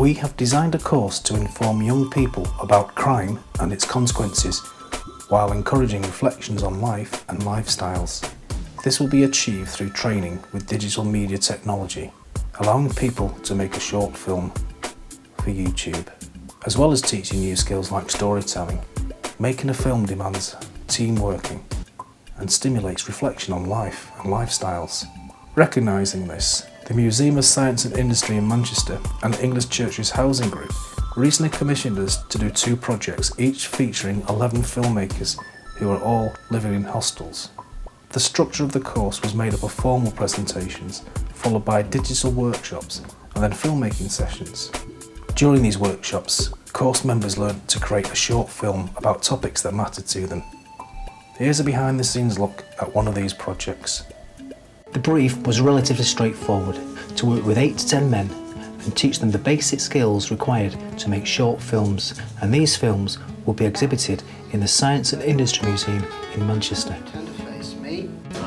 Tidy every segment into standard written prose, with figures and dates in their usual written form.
We have designed a course to inform young people about crime and its consequences, while encouraging reflections on life and lifestyles. This will be achieved through training with digital media technology, allowing people to make a short film for YouTube, as well as teaching new skills like storytelling. Making a film demands team working and stimulates reflection on life and lifestyles. Recognising this, the Museum of Science and Industry in Manchester and English Churches Housing Group recently commissioned us to do 2 projects, each featuring 11 filmmakers who are all living in hostels. The structure of the course was made up of formal presentations, followed by digital workshops and then filmmaking sessions. During these workshops, course members learned to create a short film about topics that mattered to them. Here's a behind-the-scenes look at one of these projects. The brief was relatively straightforward: to work with 8 to 10 men and teach them the basic skills required to make short films, and these films will be exhibited in the Science and Industry Museum in Manchester.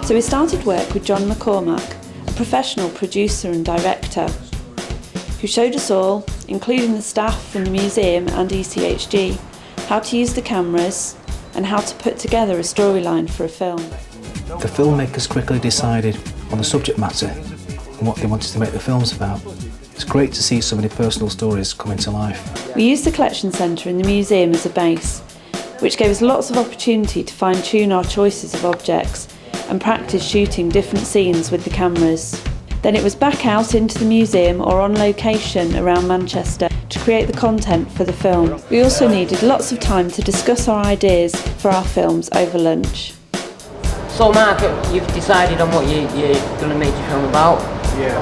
So we started work with John McCormack, a professional producer and director, who showed us all, including the staff from the museum and ECHG, how to use the cameras and how to put together a storyline for a film. The filmmakers quickly decided on the subject matter and what they wanted to make the films about. It's great to see so many personal stories coming to life. We used the collection centre in the museum as a base, which gave us lots of opportunity to fine-tune our choices of objects and practice shooting different scenes with the cameras. Then it was back out into the museum or on location around Manchester to create the content for the film. We also needed lots of time to discuss our ideas for our films over lunch. So Mark, you've decided on what you're going to make your film about? Yeah.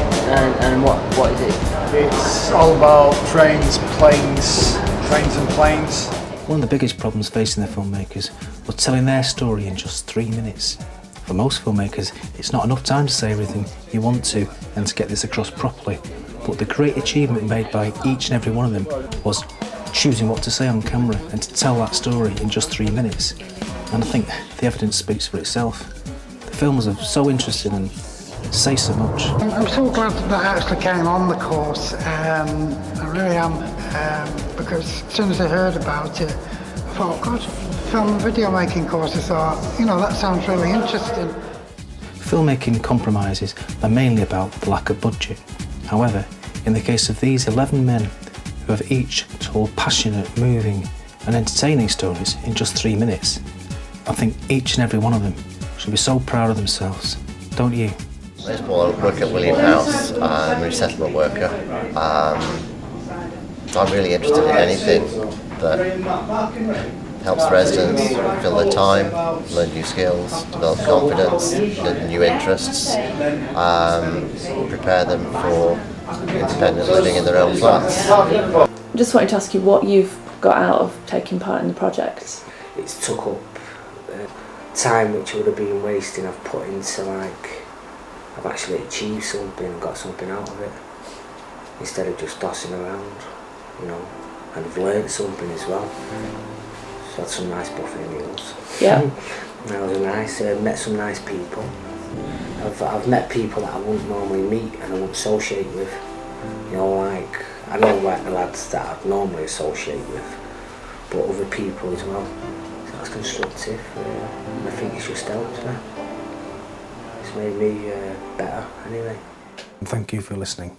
And what is it? It's all about trains and planes. One of the biggest problems facing the filmmakers was telling their story in just 3 minutes. For most filmmakers, it's not enough time to say everything you want to and to get this across properly. But the great achievement made by each and every one of them was choosing what to say on camera and to tell that story in just 3 minutes. And I think the evidence speaks for itself. The films are so interesting and say so much. I'm so glad that I actually came on the course. I really am, because as soon as I heard about it, I thought, God, film and video making course. I thought, that sounds really interesting. Filmmaking compromises are mainly about the lack of budget. However, in the case of these 11 men who have each told passionate, moving and entertaining stories in just 3 minutes, I think each and every one of them should be so proud of themselves, don't you? I just work at William House. I'm a resettlement worker. I'm really interested in anything that helps residents fill their time, learn new skills, develop confidence, learn new interests, prepare them for independent living in their own flats. I just wanted to ask you what you've got out of taking part in the project. It's took up time which would have been wasting. I've put into I've actually achieved something and got something out of it instead of just tossing around, and I've learned something as well. So I had some nice buffet meals. Yeah. That was nice. Met some nice people. I've met people that I wouldn't normally meet and I wouldn't associate with. I know the lads that I'd normally associate with, but other people as well. So that's constructive. And I think it's just helped me. It's made me better anyway. And thank you for listening.